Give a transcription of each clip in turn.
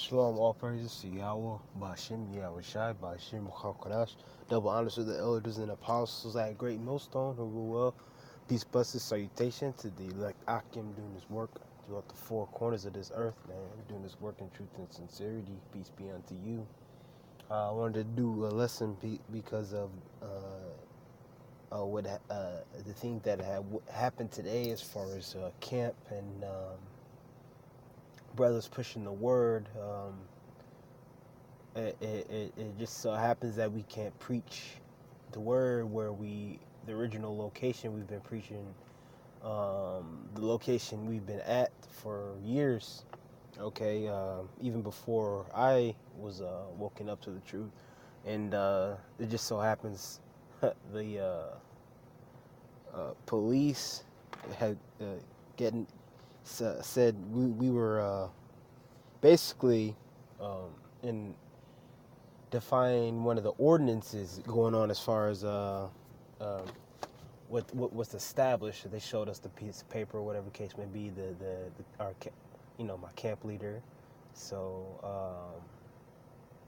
Shalom, all praises to Yahweh, Bashim, Yahweh Shai, Bashim, Chakodash. Double honors to the elders and apostles at Great Millstone who rule well. Peace, blessings, salutation to the elect Akim doing this work throughout the four corners of this earth, man. Doing this work in truth and sincerity. Peace be unto you. I wanted to do a lesson because of the thing that had happened today as far as camp and brothers pushing the word. It just so happens that we can't preach the word where the original location we've been preaching, the location we've been at for years, okay, even before I was woken up to the truth. And it just so happens the police had said we were basically in define one of the ordinances going on as far as what was established. They showed us the piece of paper, whatever case may be, my camp leader. So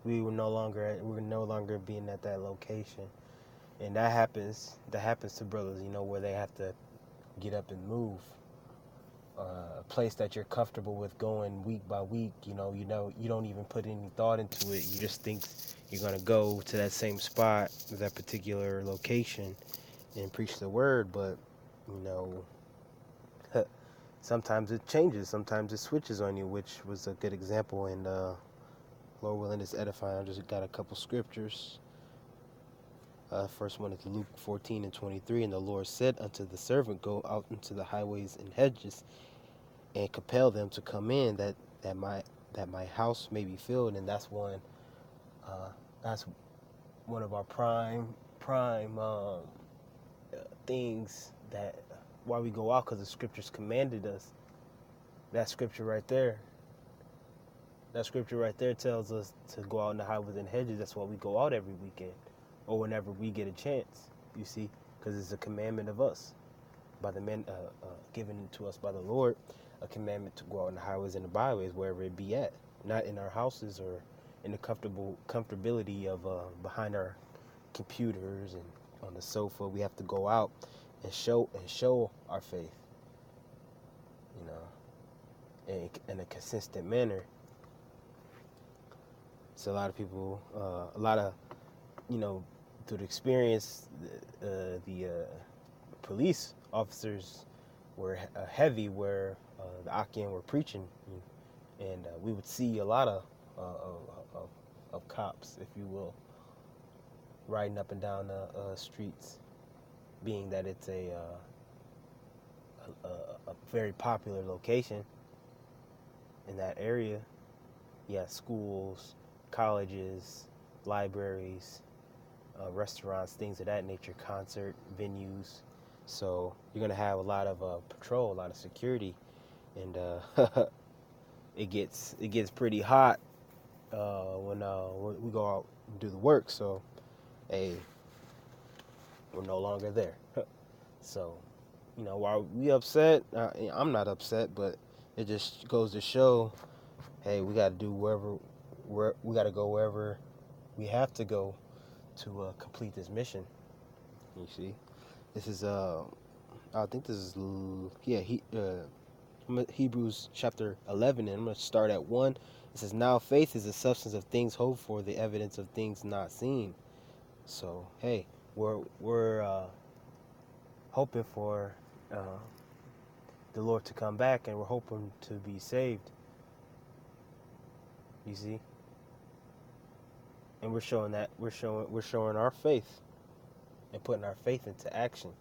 we were no longer being at that location, and that happens to brothers, where they have to get up and move. A place that you're comfortable with going week by week, you don't even put any thought into it. You just think you're gonna go to that same spot, that particular location, and preach the word. But sometimes it changes, sometimes it switches on you, which was a good example. And Lord willing, is edifying. I just got a couple scriptures. First one is Luke 14:23, and the Lord said unto the servant, Go out into the highways and hedges, and compel them to come in, that my house may be filled. And that's one of our prime things, that why we go out, because the scriptures commanded us. That scripture right there tells us to go out in the highways and hedges. That's why we go out every weekend, or whenever we get a chance, you see, because it's a commandment of us, by the men, given to us by the Lord, a commandment to go out in the highways and the byways, wherever it be at, not in our houses or in the comfortability of behind our computers and on the sofa. We have to go out and show our faith, in a consistent manner. So a lot of people, through the experience, the police officers were heavy where the Akim were preaching, and we would see a lot of cops, if you will, riding up and down the streets, being that it's a very popular location in that area. Yeah, schools, colleges, libraries, restaurants, things of that nature, concert venues. So you're gonna have a lot of patrol, a lot of security, and it gets pretty hot when we go out and do the work. So, hey, we're no longer there. So, while we upset, I'm not upset, but it just goes to show, hey, we got to do we got to go wherever we have to go to complete this mission. You see, this is I think this is Hebrews chapter 11, and I'm going to start at 1. It says, Now faith is the substance of things hoped for, the evidence of things not seen. So, hey, we're hoping for the Lord to come back, and we're hoping to be saved. You see? And we're showing our faith and putting our faith into action.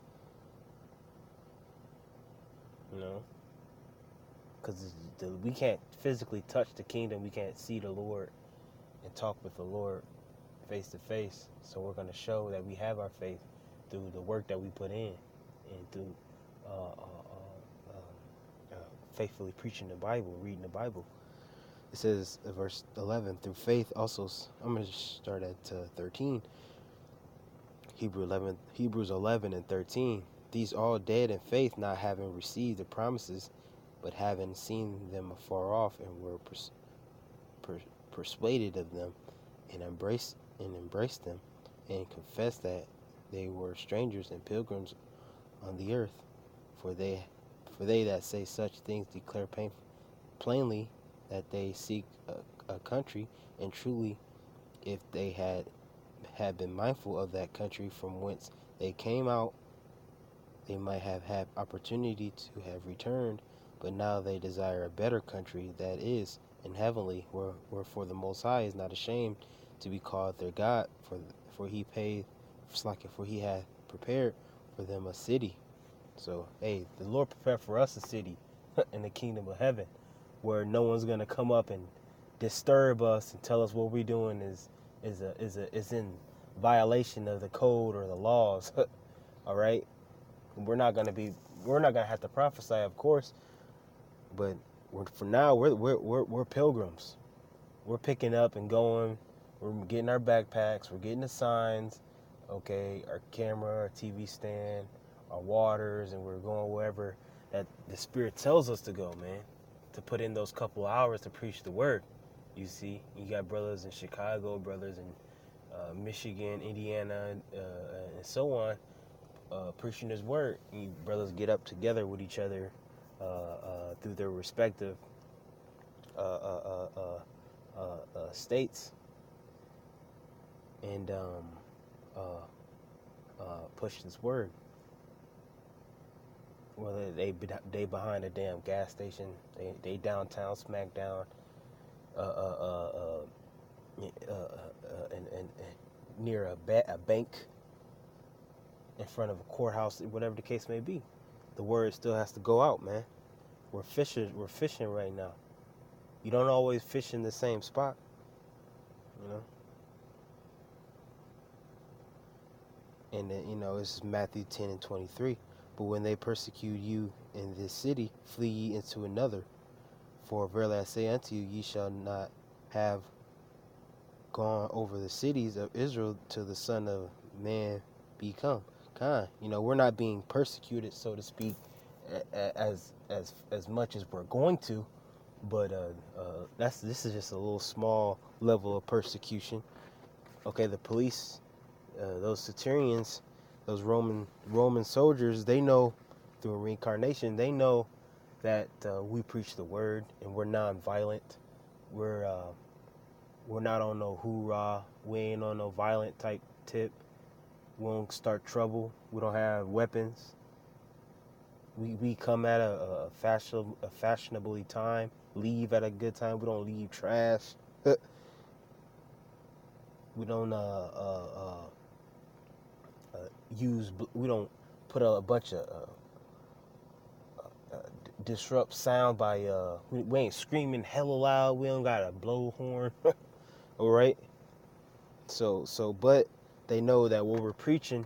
Because we can't physically touch the kingdom. We can't see the Lord and talk with the Lord face to face. So we're going to show that we have our faith through the work that we put in, and through faithfully preaching the Bible, reading the Bible. It says, verse 11, through faith also. I'm going to start at 13. Hebrews 11 and 13. These all dead in faith, not having received the promises, but having seen them afar off, and were persuaded of them, and embraced them, and confessed that they were strangers and pilgrims on the earth. For they that say such things declare plainly that they seek a country, and truly, if they had been mindful of that country from whence they came out, they might have had opportunity to have returned. But now they desire a better country, that is, in heavenly, wherefore the Most High is not ashamed to be called their God, for he had prepared for them a city. So, hey, the Lord prepared for us a city in the kingdom of heaven, where no one's gonna come up and disturb us and tell us what we're doing is in violation of the code or the laws. All right, we're not gonna have to prophesy, of course, but for now we're pilgrims. We're picking up and going. We're getting our backpacks. We're getting the signs. Okay, our camera, our TV stand, our waters, and we're going wherever that the Spirit tells us to go, man. To put in those couple hours to preach the word. You see, you got brothers in Chicago, brothers in Michigan, Indiana, and so on, preaching His word. You brothers get up together with each other through their respective states, and push this word. Whether they behind a damn gas station, they downtown, smack down, and near a bank, in front of a courthouse, whatever the case may be, the word still has to go out, man. We're fishing right now. You don't always fish in the same spot, you know. And then, it's Matthew 10:23. But when they persecute you in this city, flee ye into another. For verily I say unto you, ye shall not have gone over the cities of Israel till the Son of Man be come. We're not being persecuted, so to speak, as much as we're going to, but this is just a little small level of persecution. Okay, the police, those centurions, those Roman soldiers, they know through reincarnation, they know that we preach the word and we're non-violent. We're not on no hoorah. We ain't on no violent type tip. We won't start trouble. We don't have weapons. We come at a fashionably time. Leave at a good time. We don't leave trash. We don't we don't put a bunch of disrupt sound by we ain't screaming hella loud. We don't got a blowhorn. All right. So but they know that what we're preaching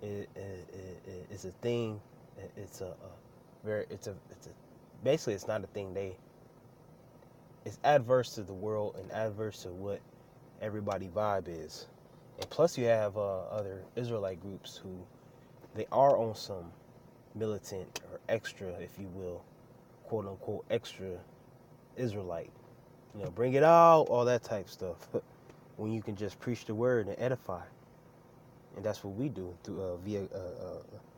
is a thing. It's basically it's not a thing. It's adverse to the world and adverse to what everybody vibe is. And plus you have other Israelite groups who they are on some militant or extra, if you will, quote unquote extra Israelite. Bring it out, all that type stuff. When you can just preach the word and edify. And that's what we do through via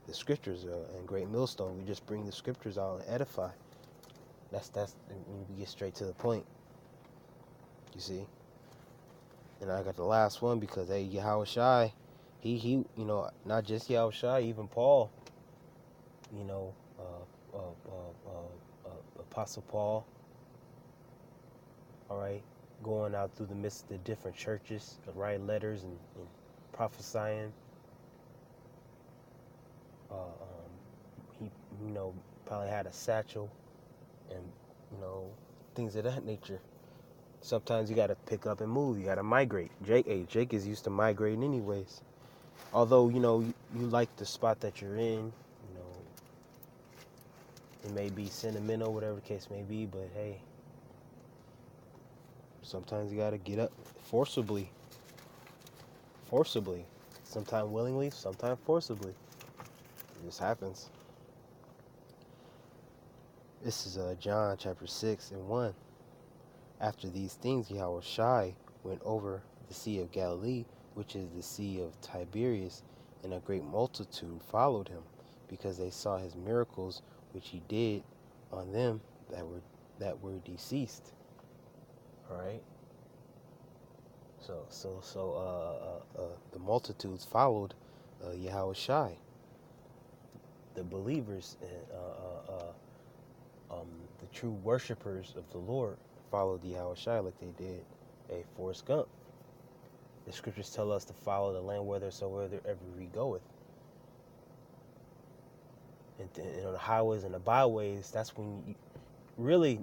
the scriptures and Great Millstone. We just bring the scriptures out and edify. That's and we get straight to the point. You see? And I got the last one because Yahweh Shai, he not just Yahweh Shai, even Paul, Apostle Paul, all right, going out through the midst of the different churches, writing letters and prophesying. He, probably had a satchel and, things of that nature. Sometimes you got to pick up and move. You got to migrate. Jake is used to migrating anyways. Although, you like the spot that you're in, it may be sentimental, whatever the case may be, but hey, sometimes you got to get up forcibly. Sometimes willingly, sometimes forcibly. It just happens. This is John chapter 6:1. After these things, Yahushua went over the Sea of Galilee, which is the Sea of Tiberias, and a great multitude followed him, because they saw his miracles which he did on them that were deceased. All right. The multitudes followed Yahushua. The believers and the true worshipers of the Lord followed Yahushua like they did a Forrest Gump. The scriptures tell us to follow the Lamb whithersoever he goeth. And on the highways and the byways, that's when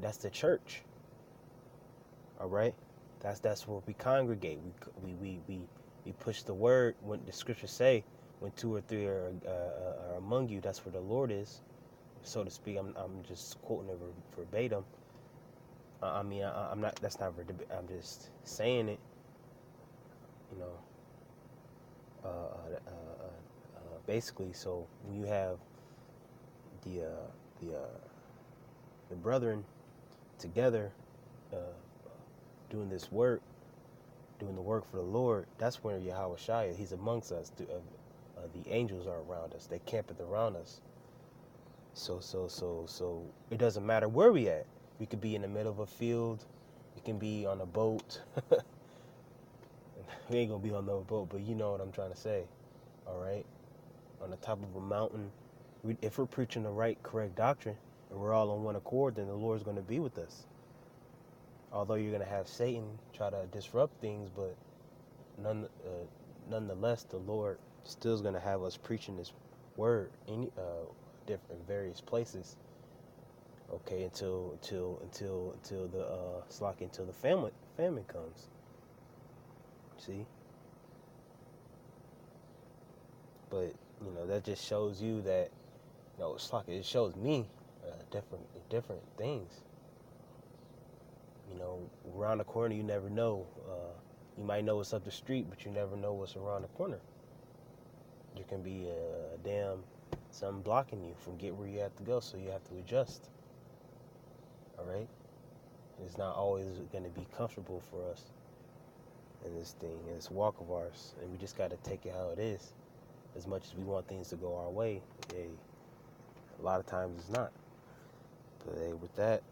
that's the church. All right, that's where we congregate. We push the word. When the scriptures say, when two or three are among you, that's where the Lord is, so to speak. I'm just quoting it verbatim. I'm not. That's not verbatim. I'm just saying it. You know. Basically, so when you have the brethren together doing this work, doing the work for the Lord, that's where Yahushua, he's amongst us. The angels are around us. They campeth around us. So it doesn't matter where we at. We could be in the middle of a field. We can be on a boat. We ain't gonna be on no boat, but you know what I'm trying to say. All right, on the top of a mountain. If we're preaching the right, correct doctrine, and we're all on one accord, then the Lord's going to be with us. Although you're going to have Satan try to disrupt things, but nonetheless, the Lord still is going to have us preaching this word in different various places. Okay, until the famine comes. See, but that just shows you that. It shows me different things. Around the corner, you never know. You might know what's up the street, but you never know what's around the corner. There can be something blocking you from getting where you have to go, so you have to adjust. All right? It's not always going to be comfortable for us in this walk of ours, and we just got to take it how it is. As much as we want things to go our way, a lot of times it's not. But hey, with that,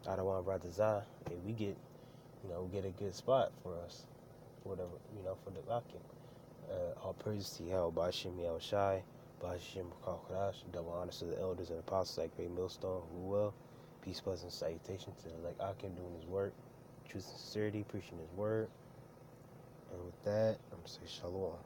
I don't want to Zah. Hey, we get a good spot for us, whatever, for the locking. All praises to Yahweh, Bashim Yahushai, Bashim Kakash, double honors to the elders and apostles like Great Millstone, who will. Peace, blessings, and salutation to like Akim doing his work, truth and sincerity, preaching his word. And with that, I'm going to say Shalom.